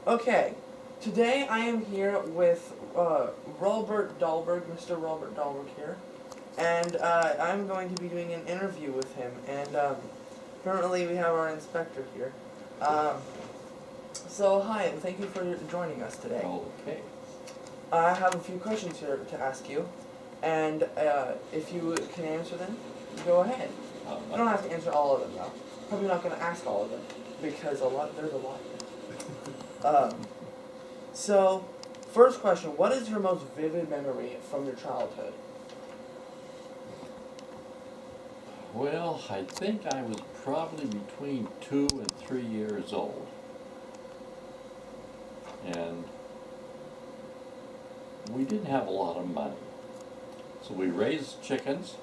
Okay, today I am here with Robert Dahlberg, Mr. Robert Dahlberg here, and I'm going to be doing an interview with him, and currently we have our inspector here. Um, so hi, and thank you for joining us today. Okay. I have a few questions here to ask you, and if you can answer them, go ahead. You don't have to answer all of them though. Probably not going to ask all of them, because there's a lot. So, first question, what is your most vivid memory from your childhood? Well, I think I was probably between 2 and 3 years old. And we didn't have a lot of money. So we raised chickens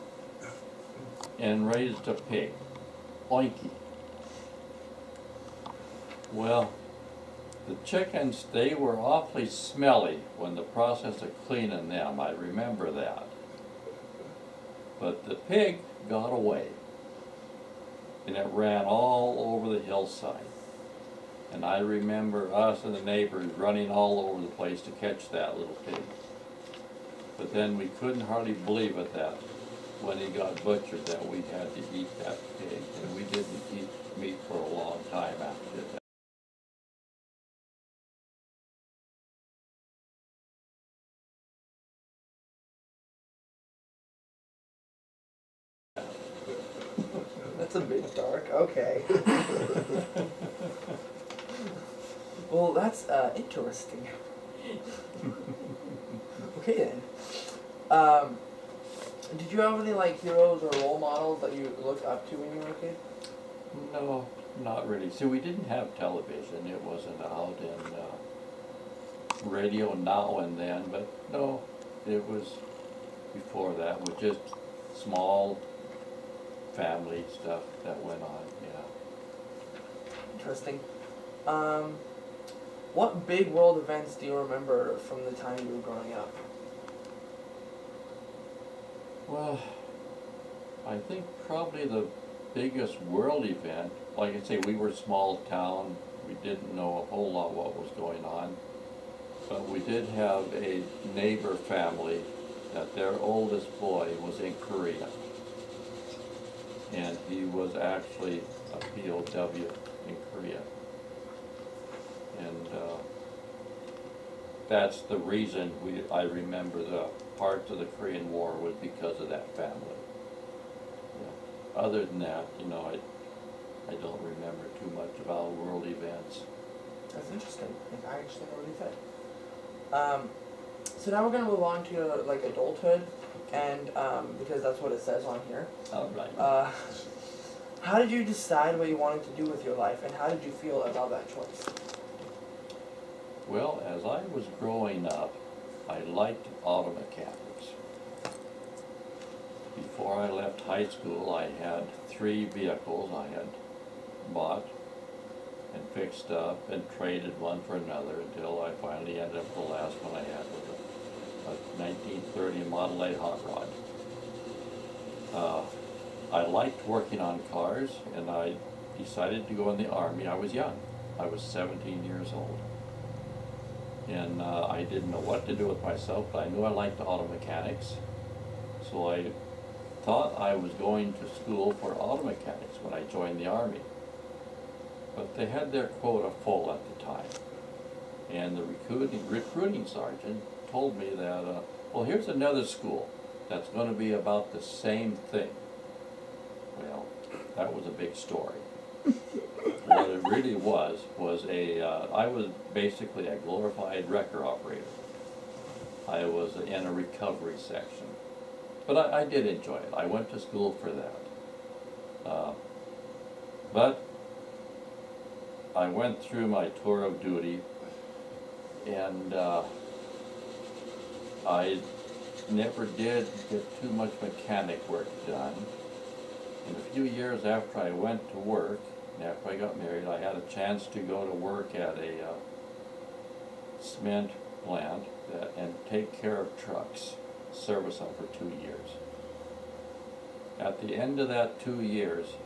and raised a pig, Oinky. Well, the chickens, they were awfully smelly when the process of cleaning them, I remember that. But the pig got away, and it ran all over the hillside. And I remember us and the neighbors running all over the place to catch that little pig. But then we couldn't hardly believe it that when he got butchered that we had to eat that pig, and we didn't eat meat for a long time after that. That's a bit dark, okay. Well, that's interesting. Okay then. Did you have any like heroes or role models that you looked up to when you were a kid? No, not really. See, we didn't have television. It wasn't out, and radio now and then, but no, it was before that with just small family stuff that went on, yeah. Interesting. What big world events do you remember from the time you were growing up? Well, I think probably the biggest world event, like I say, we were a small town, we didn't know a whole lot what was going on, but we did have a neighbor family that their oldest boy was in Korea. And he was actually a POW in Korea. And that's the reason I remember the parts of the Korean War was because of that family. Yeah. Other than that, I don't remember too much about world events. That's interesting. I actually never really said. So now we're gonna move on to like adulthood, and because that's what it says on here. All right. How did you decide what you wanted to do with your life, and how did you feel about that choice? Well, as I was growing up, I liked auto mechanics. Before I left high school, I had 3 vehicles I had bought and fixed up and traded one for another until I finally ended up the last one I had with a 1930 Model A hot rod. I liked working on cars, and I decided to go in the Army. I was young. I was 17 years old. And I didn't know what to do with myself, but I knew I liked auto mechanics. So I thought I was going to school for auto mechanics when I joined the Army. But they had their quota full at the time. And the recruiting sergeant told me that, well, here's another school that's going to be about the same thing. Well, that was a big story. What it really was I was basically a glorified wrecker operator. I was in a recovery section. But I did enjoy it. I went to school for that. But I went through my tour of duty, and I never did get too much mechanic work done. And a few years after I went to work, and after I got married, I had a chance to go to work at a cement plant and take care of trucks, service them for 2 years. At the end of that 2 years,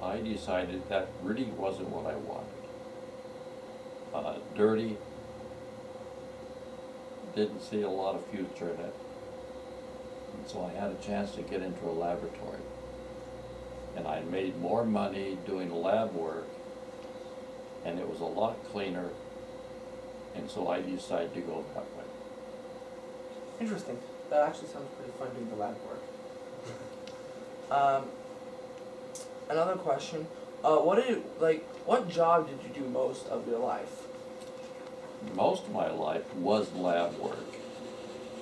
I decided that really wasn't what I wanted. dirty, didn't see a lot of future in it. And so I had a chance to get into a laboratory. And I made more money doing lab work, and it was a lot cleaner, and so I decided to go that way. Interesting. That actually sounds pretty fun doing the lab work. Another question. What job did you do most of your life? Most of my life was lab work.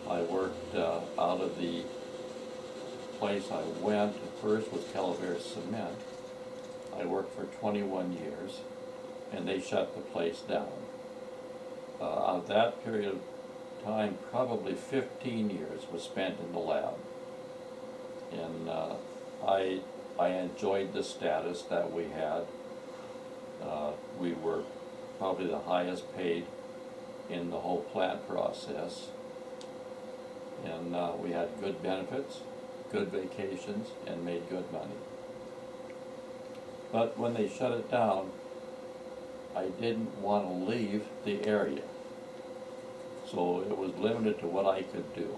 I worked out of the place I went, first was Calaveras Cement. I worked for 21 years, and they shut the place down. Out of that period of time, probably 15 years was spent in the lab. And I enjoyed the status that we had. We were probably the highest paid in the whole plant process. And we had good benefits, good vacations, and made good money. But when they shut it down, I didn't want to leave the area. So it was limited to what I could do.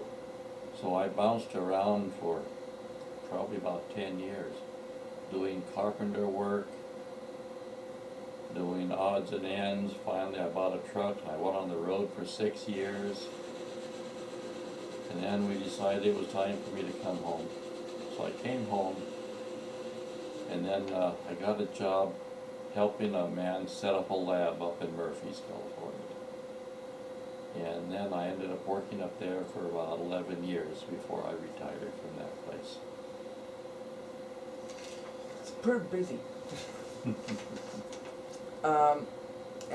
So I bounced around for probably about 10 years, doing carpenter work, doing odds and ends. Finally I bought a truck and I went on the road for 6 years. And then we decided it was time for me to come home. So I came home, and then I got a job helping a man set up a lab up in Murphys, California. And then I ended up working up there for about 11 years before I retired from that place. It's pretty busy. And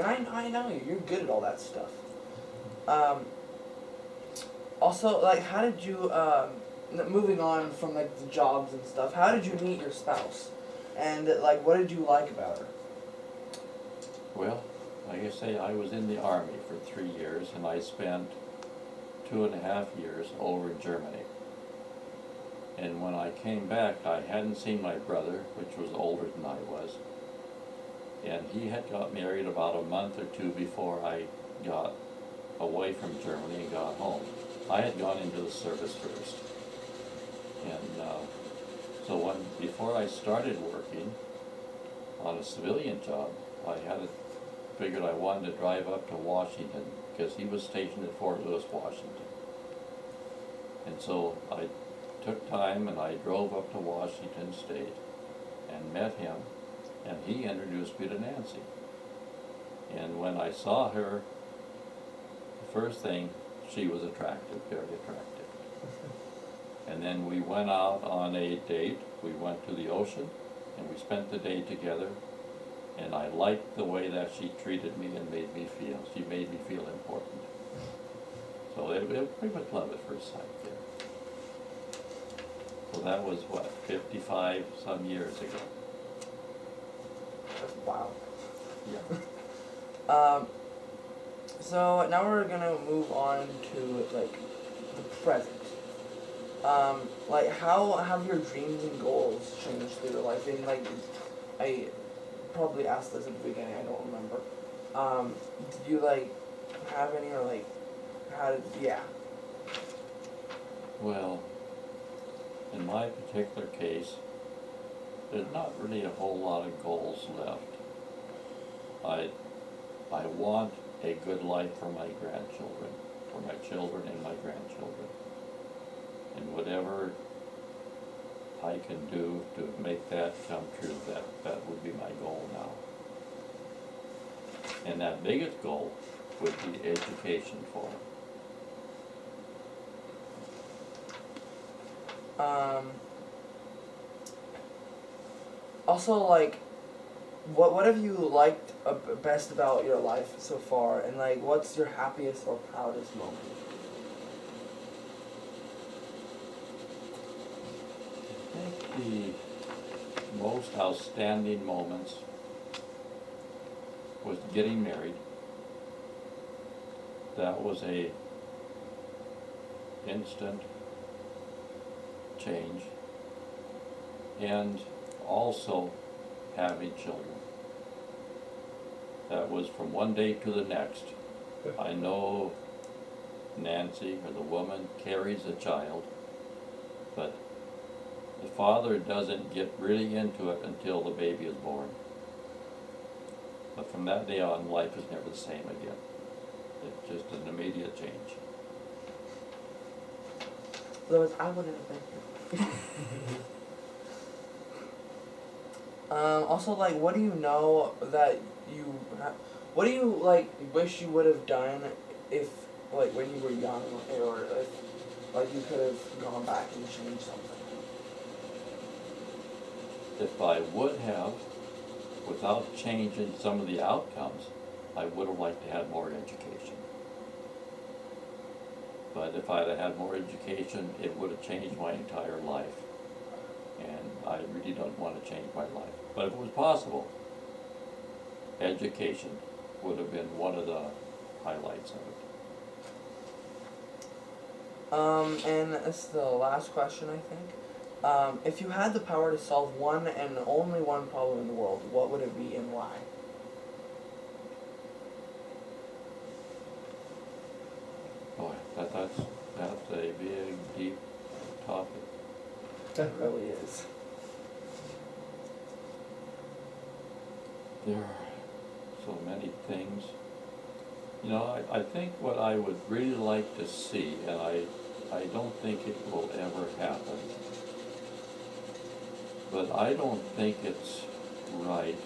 I know you. You're good at all that stuff. Also, like, how did you, moving on from, like, the jobs and stuff, how did you meet your spouse? And, like, what did you like about her? Well, like I say, I was in the Army for 3 years, and I spent 2.5 years over in Germany. And when I came back, I hadn't seen my brother, which was older than I was. And he had got married about a month or two before I got away from Germany and got home. I had gone into the service first. And so before I started working on a civilian job, I figured I wanted to drive up to Washington because he was stationed at Fort Lewis, Washington. And so I took time and I drove up to Washington State and met him, and he introduced me to Nancy. And when I saw her, the first thing, she was attractive, very attractive. And then we went out on a date. We went to the ocean, and we spent the day together. And I liked the way that she treated me and made me feel. She made me feel important. So it was pretty much love at first sight there. So that was, 55 some years ago. That's wild. Yeah. So now we're gonna move on to, like, the present. Like, how have your dreams and goals changed through your life? And, like, I probably asked this at the beginning, I don't remember. Did you, like, have any, or, like, yeah. Well, in my particular case, there's not really a whole lot of goals left. I want a good life for my grandchildren, for my children and my grandchildren. And whatever I can do to make that come true, that would be my goal now. And that biggest goal would be education for them. Also, like, what have you liked best about your life so far, and, like, what's your happiest or proudest moment? I think the most outstanding moments was getting married. That was a instant change, and also having children. that was from one day to the next. I know Nancy, or the woman, carries a child, but the father doesn't get really into it until the baby is born. But from that day on, life is never the same again. It's just an immediate change. Otherwise, I wouldn't have been here. Also, like, what do you know that what do you, like, wish you would have done if, like, when you were young, or if, like, you could have gone back and changed something? If I would have, without changing some of the outcomes, I would have liked to have more education. But if I'd have had more education, it would have changed my entire life. And I really don't want to change my life. But if it was possible, education would have been one of the highlights of it. And this is the last question, I think. If you had the power to solve one and only one problem in the world, what would it be and why? Boy, that's a big, deep topic. It really is. There are so many things. You know, I think what I would really like to see, and I don't think it will ever happen, but I don't think it's right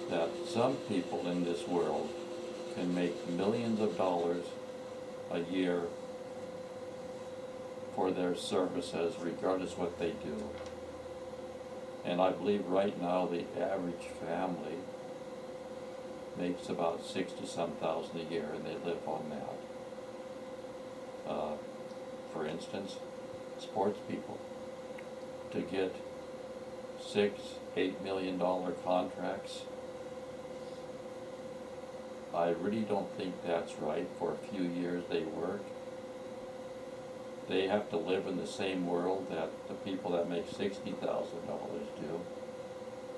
that some people in this world can make millions of dollars a year for their services, regardless what they do. And I believe right now the average family makes about 60-some thousand a year, and they live on that. For instance, sports people, to get $6-8 million contracts, I really don't think that's right. For a few years they work. They have to live in the same world that the people that make $60,000 do.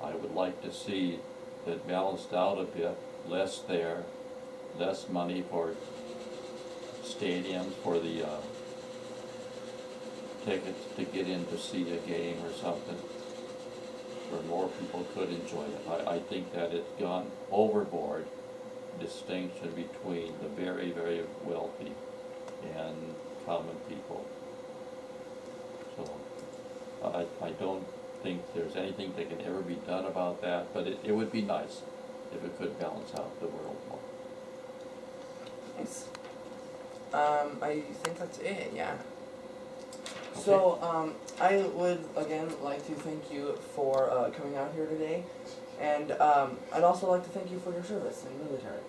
I would like to see it balanced out a bit, less there, less money for stadiums, for the tickets to get in to see a game or something, where more people could enjoy it. I think that it's gone overboard, distinction between the very, very wealthy and common people. So I don't think there's anything that can ever be done about that, but it would be nice if it could balance out the world more. Nice. I think that's it, yeah. Okay. So, I would again like to thank you for coming out here today, and I'd also like to thank you for your service in the military.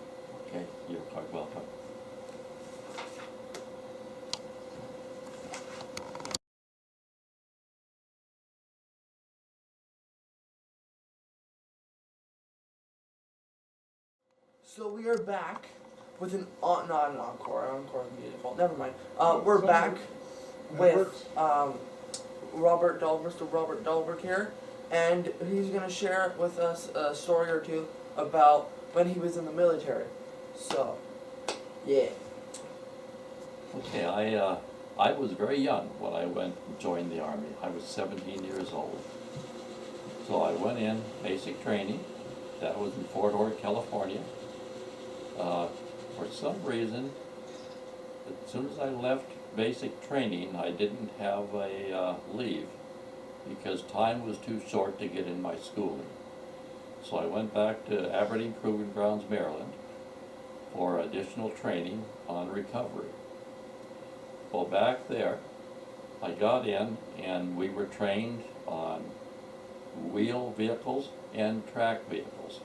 Okay, you're quite welcome. So we are back with not an encore. Encore would be default. Never mind. We're back with Mr. Robert Dahlberg here, and he's gonna share with us a story or two about when he was in the military. So, yeah. Okay, I was very young when I went and joined the Army. I was 17 years old. So I went in, basic training. That was in Fort Ord, California. For some reason, as soon as I left basic training, I didn't have a leave, because time was too short to get in my schooling. So I went back to Aberdeen Proving Grounds, Maryland, for additional training on recovery. Well, back there, I got in and we were trained on wheel vehicles and track vehicles,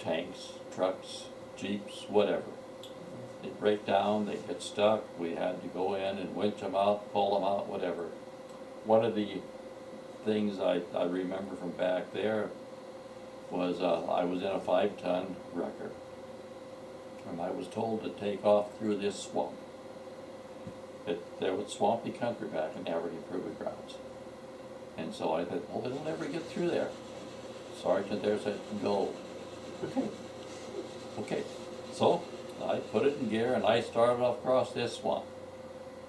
tanks, trucks, jeeps, whatever. They break down, they get stuck, we had to go in and winch them out, pull them out, whatever. One of the things I remember from back there was I was in a 5-ton wrecker, and I was told to take off through this swamp. There was swampy country back in Aberdeen Proving Grounds. And so I thought, well, it'll never get through there. Sergeant there said, go. Okay, so I put it in gear and I started off across this swamp.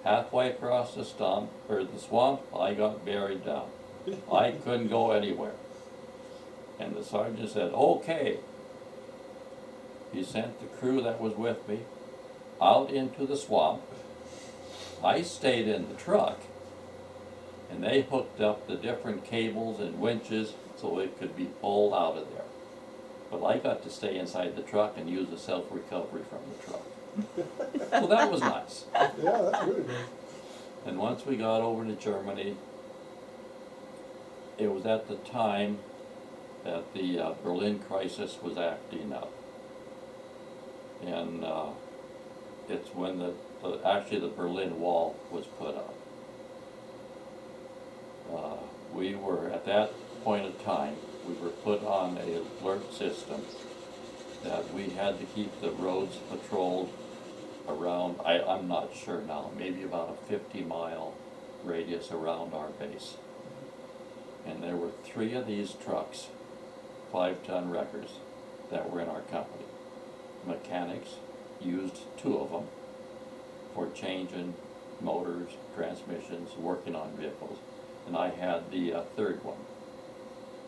Halfway across the swamp, I got buried down. I couldn't go anywhere. And the sergeant said, okay. He sent the crew that was with me out into the swamp. I stayed in the truck, and they hooked up the different cables and winches so it could be pulled out of there. But I got to stay inside the truck and use the self-recovery from the truck. So that was nice. Yeah, that's really nice. And once we got over to Germany, it was at the time that the Berlin crisis was acting up. And it's when actually the Berlin Wall was put up. We were, at that point in time, we were put on an alert system that we had to keep the roads patrolled around, I'm not sure now, maybe about a 50-mile radius around our base. And there were 3 of these trucks, 5-ton wreckers, that were in our company. Mechanics used 2 of them for changing motors, transmissions, working on vehicles. And I had the 3rd one.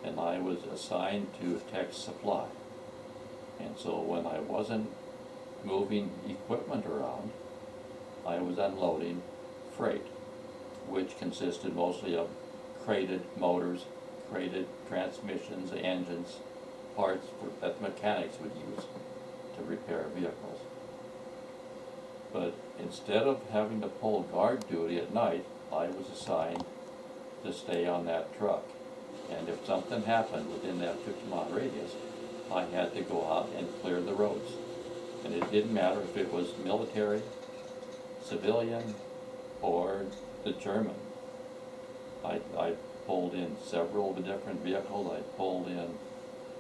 And I was assigned to tech supply. And so when I wasn't moving equipment around, I was unloading freight, which consisted mostly of crated motors, crated transmissions, engines, parts that mechanics would use to repair vehicles. But instead of having to pull guard duty at night, I was assigned to stay on that truck. And if something happened within that 50-mile radius, I had to go out and clear the roads. And it didn't matter if it was military, civilian, or the German. I pulled in several of the different vehicles. I pulled in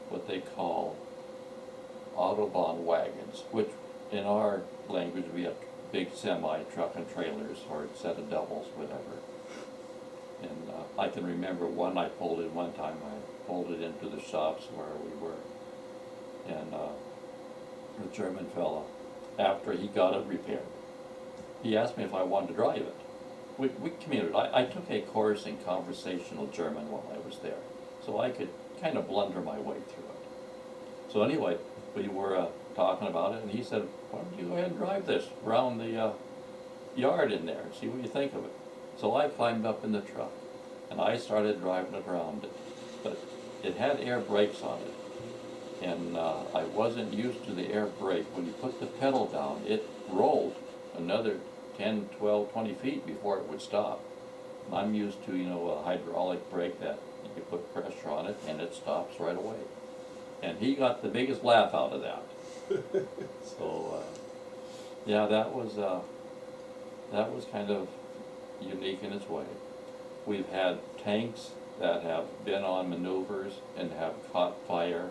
what they call Autobahn wagons, which in our language would be a big semi-truck and trailers or a set of doubles, whatever. And I can remember one I pulled in one time. I pulled it into the shops where we were. And the German fella, after he got it repaired, he asked me if I wanted to drive it. We commuted. I took a course in conversational German while I was there, so I could kind of blunder my way through it. So anyway, we were talking about it, and he said, why don't you go ahead and drive this around the yard in there and see what you think of it. So I climbed up in the truck, and I started driving it around it. But it had air brakes on it, and I wasn't used to the air brake. When you put the pedal down, it rolled another 10, 12, 20 feet before it would stop. I'm used to, a hydraulic brake that you put pressure on it, and it stops right away. And he got the biggest laugh out of that. So, yeah, that was kind of unique in its way. We've had tanks that have been on maneuvers and have caught fire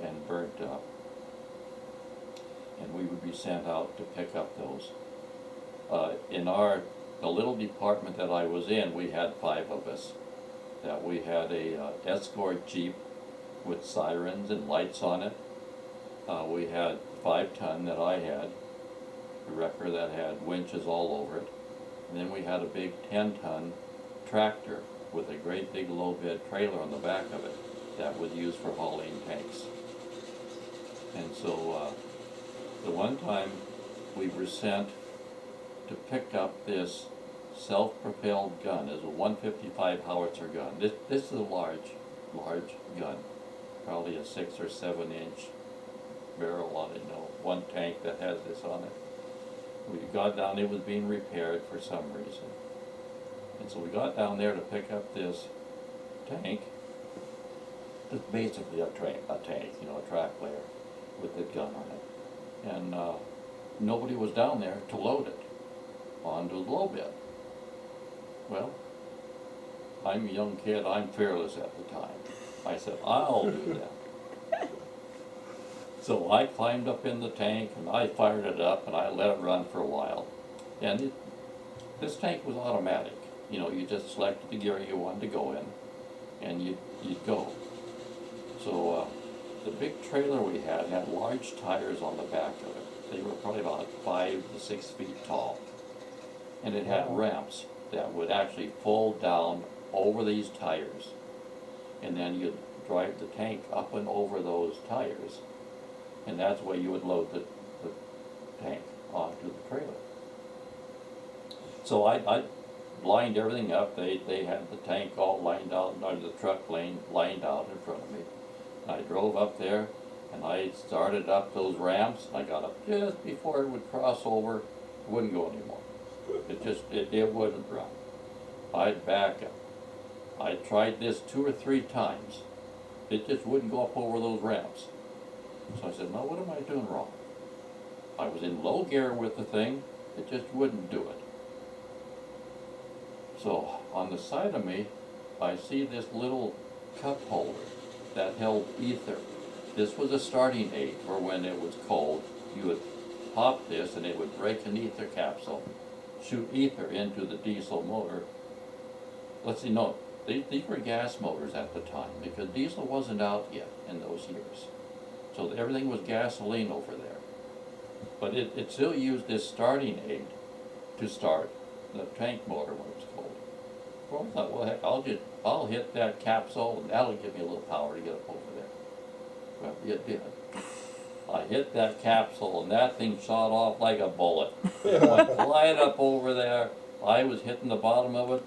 and burnt up. And we would be sent out to pick up those. In the little department that I was in, we had 5 of us. That we had a escort jeep with sirens and lights on it. We had 5-ton that I had, a wrecker that had winches all over it. And then we had a big 10-ton tractor with a great big low bed trailer on the back of it that was used for hauling tanks. And so the one time we were sent to pick up this self-propelled gun. It's a 155 howitzer gun. This is a large gun, probably a 6 or 7 inch barrel on it, one tank that has this on it. We got down, it was being repaired for some reason. And so we got down there to pick up this tank. It's basically a tank, a track layer with the gun on it. And nobody was down there to load it onto the low bed. Well, I'm a young kid, I'm fearless at the time. I said, I'll do that. So I climbed up in the tank and I fired it up and I let it run for a while. And this tank was automatic. You just selected the gear you wanted to go in and you'd go. So the big trailer we had large tires on the back of it. They were probably about 5 to 6 feet tall. And it had ramps that would actually fold down over these tires. And then you'd drive the tank up and over those tires. And that's where you would load the tank onto the trailer. So I lined everything up. They had the tank all lined out, or the truck lined out in front of me. I drove up there and I started up those ramps. I got up just before it would cross over. It wouldn't go anymore. It wouldn't run. I'd back up. I tried this 2 or 3 times. It just wouldn't go up over those ramps. So I said, no, what am I doing wrong? I was in low gear with the thing. It just wouldn't do it. So on the side of me, I see this little cup holder that held ether. This was a starting aid for when it was cold. You would pop this and it would break an ether capsule, shoot ether into the diesel motor. Let's see, no, these were gas motors at the time because diesel wasn't out yet in those years. So everything was gasoline over there. But it still used this starting aid to start the tank motor when it was cold. Well, I thought, well, heck, I'll hit that capsule and that'll give me a little power to get up over there. Well, it did. I hit that capsule and that thing shot off like a bullet. It went flying up over there. I was hitting the bottom of it.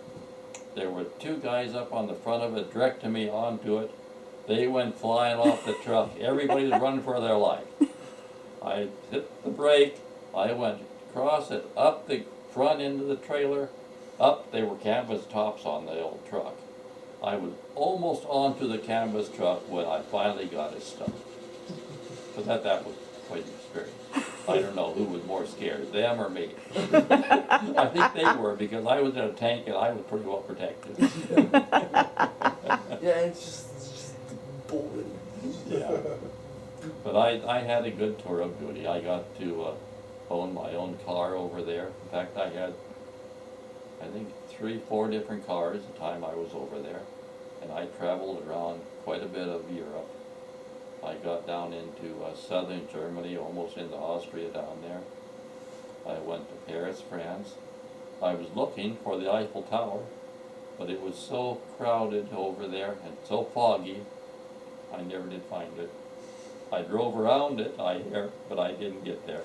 There were 2 guys up on the front of it, directing me onto it. They went flying off the truck. Everybody was running for their life. I hit the brake. I went across it, up the front end of the trailer, up. They were canvas tops on the old truck. I was almost onto the canvas truck when I finally got it stuck. But that was quite an experience. I don't know who was more scared, them or me. I think they were because I was in a tank and I was pretty well protected. Yeah, it's just bullet. Yeah. But I had a good tour of duty. I got to own my own car over there. In fact, I had, I think, 3, 4 different cars the time I was over there. And I traveled around quite a bit of Europe. I got down into southern Germany, almost into Austria down there. I went to Paris, France. I was looking for the Eiffel Tower, but it was so crowded over there and so foggy, I never did find it. I drove around it, but I didn't get there.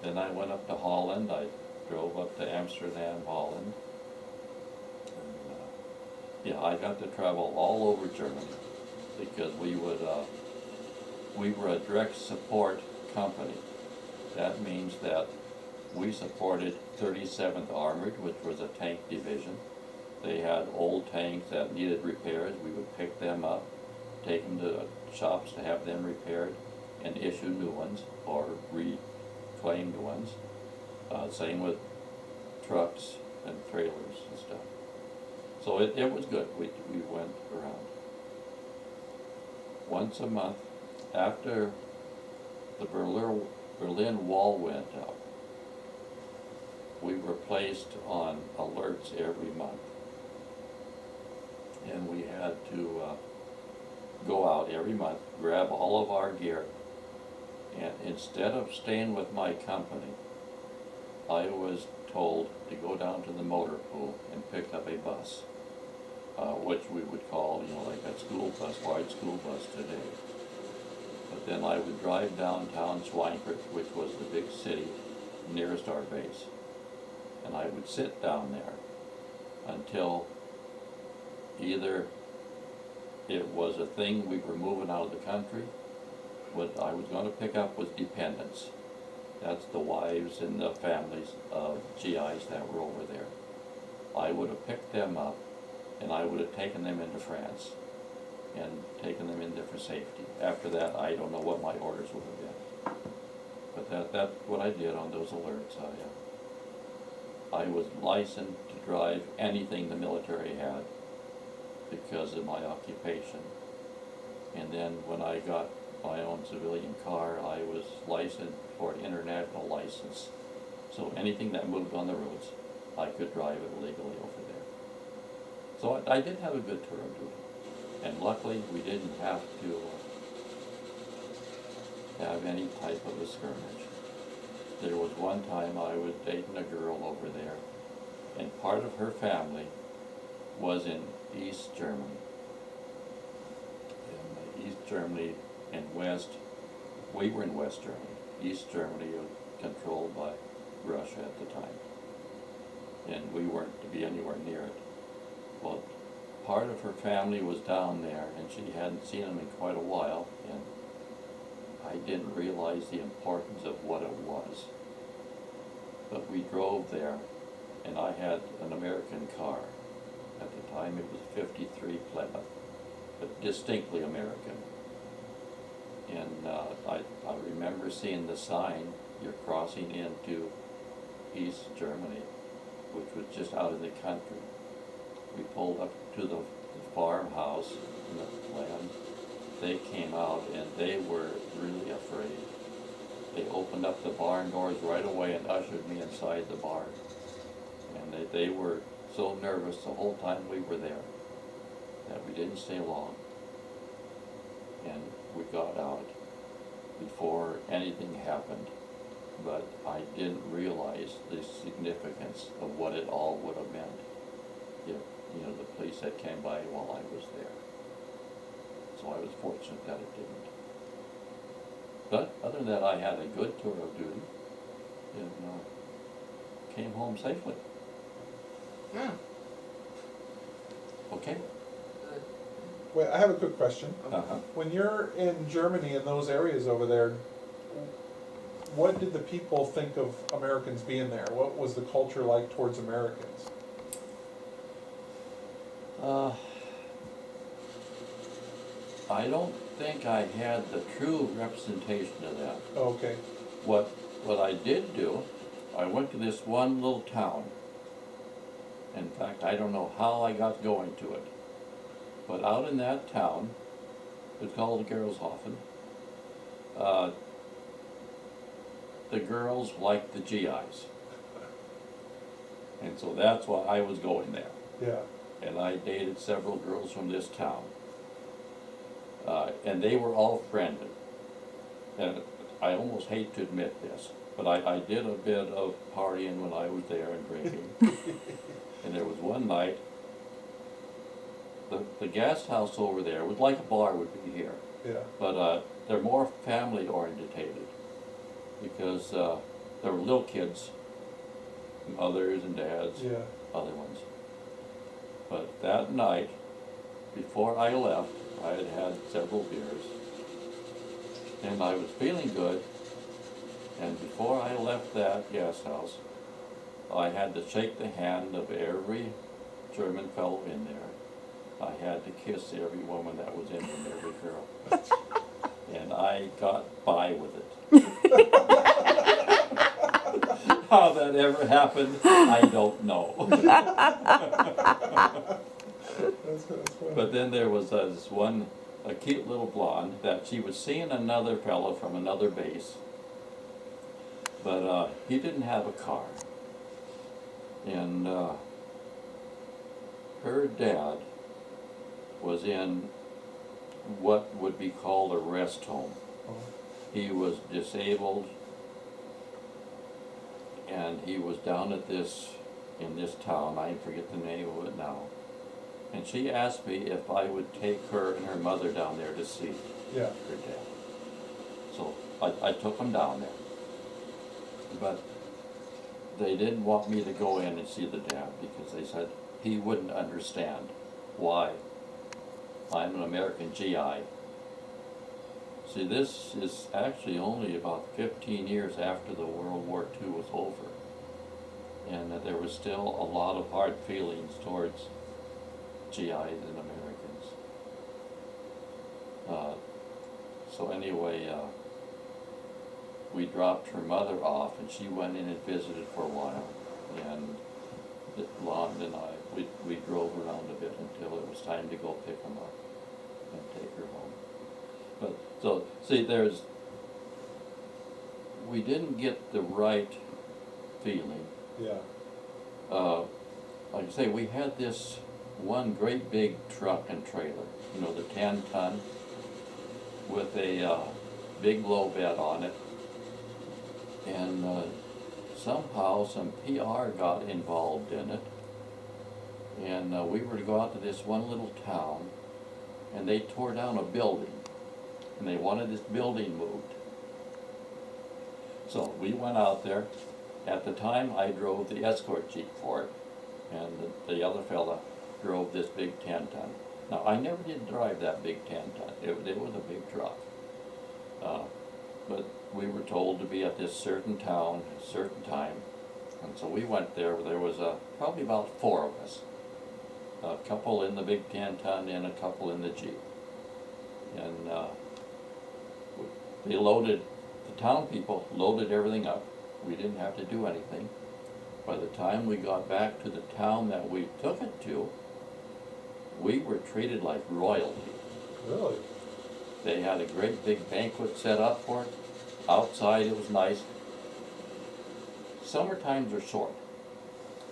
Then I went up to Holland. I drove up to Amsterdam, Holland. And, yeah, I got to travel all over Germany because we were a direct support company. That means that we supported 37th Armored, which was a tank division. They had old tanks that needed repairs. We would pick them up, take them to shops to have them repaired, and issue new ones or reclaimed ones. Same with trucks and trailers and stuff. So it was good. We went around. Once a month, after the Berlin Wall went up, we were placed on alerts every month. And we had to go out every month, grab all of our gear, and instead of staying with my company, I was told to go down to the motor pool and pick up a bus, which we would call, like a school bus, wide school bus today. But then I would drive downtown Schweinfurt, which was the big city nearest our base, and I would sit down there until either it was a thing we were moving out of the country. What I was going to pick up was dependents. That's the wives and the families of GIs that were over there. I would have picked them up and I would have taken them into France and taken them in there for safety. After that, I don't know what my orders would have been. But that's what I did on those alerts. I was licensed to drive anything the military had because of my occupation. And then when I got my own civilian car, I was licensed for an international license. So anything that moved on the roads, I could drive it legally over there. So I did have a good tour of duty. And luckily, we didn't have to have any type of a skirmish. There was one time I was dating a girl over there, and part of her family was in East Germany. In East Germany and West, we were in West Germany. East Germany was controlled by Russia at the time, and we weren't to be anywhere near it. Well, part of her family was down there, and she hadn't seen them in quite a while, and I didn't realize the importance of what it was. But we drove there, and I had an American car. At the time it was a '53 Plymouth, but distinctly American. And I remember seeing the sign, you're crossing into East Germany, which was just out in the country. We pulled up to the farmhouse in the land. They came out and they were really afraid. They opened up the barn doors right away and ushered me inside the barn. And they were so nervous the whole time we were there that we didn't stay long. And we got out before anything happened. But I didn't realize the significance of what it all would have meant if, the police had came by while I was there. So I was fortunate that it didn't. But other than that, I had a good tour of duty and came home safely. Yeah. Okay? Good. Wait, I have a quick question. Uh-huh. When you're in Germany and those areas over there, what did the people think of Americans being there? What was the culture like towards Americans? I don't think I had the true representation of that. Oh, okay. What I did do, I went to this one little town. In fact, I don't know how I got going to it. But out in that town, it's called Gerolzhofen, the girls liked the GIs. And so that's why I was going there. Yeah. And I dated several girls from this town. And they were all friendly. And I almost hate to admit this, but I did a bit of partying when I was there and drinking. And there was one night, the guest house over there was like a bar would be here. Yeah. But they're more family orientated because there were little kids, mothers and dads, Yeah. other ones. But that night, before I left, I had had several beers, and I was feeling good, and before I left that guest house, I had to shake the hand of every German fellow in there. I had to kiss every woman that was in there, every girl. And I got by with it. How that ever happened, I don't know. That's funny. But then there was this one, a cute little blonde, that she was seeing another fellow from another base. But he didn't have a car. And her dad was in what would be called a rest home. Oh. He was disabled, and he was down at in this town, I forget the name of it now. And she asked me if I would take her and her mother down there to see Yeah. her dad. So I took them down there. But they didn't want me to go in and see the dad because they said he wouldn't understand why I'm an American GI. See, this is actually only about 15 years after the World War II was over. And that there was still a lot of hard feelings towards GIs and Americans. So anyway, we dropped her mother off and she went in and visited for a while. And Lon and I, we drove around a bit until it was time to go pick them up and take her home. But so, see, we didn't get the right feeling. Yeah. Like I say, we had this one great big truck and trailer, the 10-ton, with a big low bed on it. And somehow some PR got involved in it. And we were to go out to this one little town, and they tore down a building, and they wanted this building moved. So we went out there. At the time, I drove the escort jeep for it, and the other fella drove this big 10-ton. Now, I never did drive that big 10-ton. It was a big truck. But we were told to be at this certain town, at a certain time. And so we went there. There was probably about 4 of us. A couple in the big 10-ton and a couple in the Jeep. And they loaded, the town people loaded everything up. We didn't have to do anything. By the time we got back to the town that we took it to, we were treated like royalty. Really? They had a great big banquet set up for it. Outside it was nice. Summer times are short.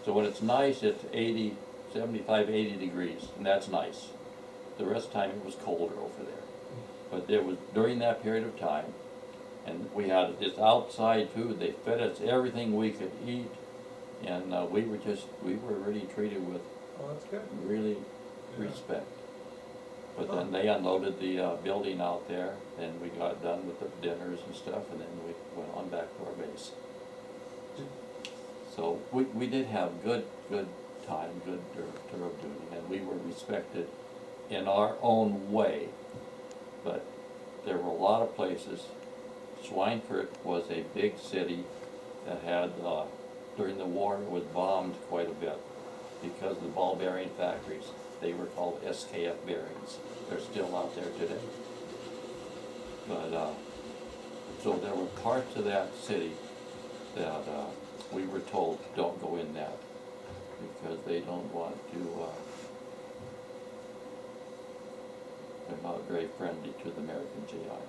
So when it's nice, it's 80, 75, 80 degrees, and that's nice. The rest of the time it was colder over there. But there was, during that period of time, and we had this outside food, they fed us everything we could eat, and we were really treated with Oh, that's good. really Yeah. respect. But then they unloaded the building out there, and we got done with the dinners and stuff, and then we went on back to our base. Did- So we did have good time, good tour of duty, and we were respected in our own way. But there were a lot of places. Schweinfurt was a big city that had, during the war, it was bombed quite a bit because the ball bearing factories, they were called SKF bearings. They're still out there today. But, so there were parts of that city that we were told, don't go in that, because they don't want to, they're not very friendly to the American GI.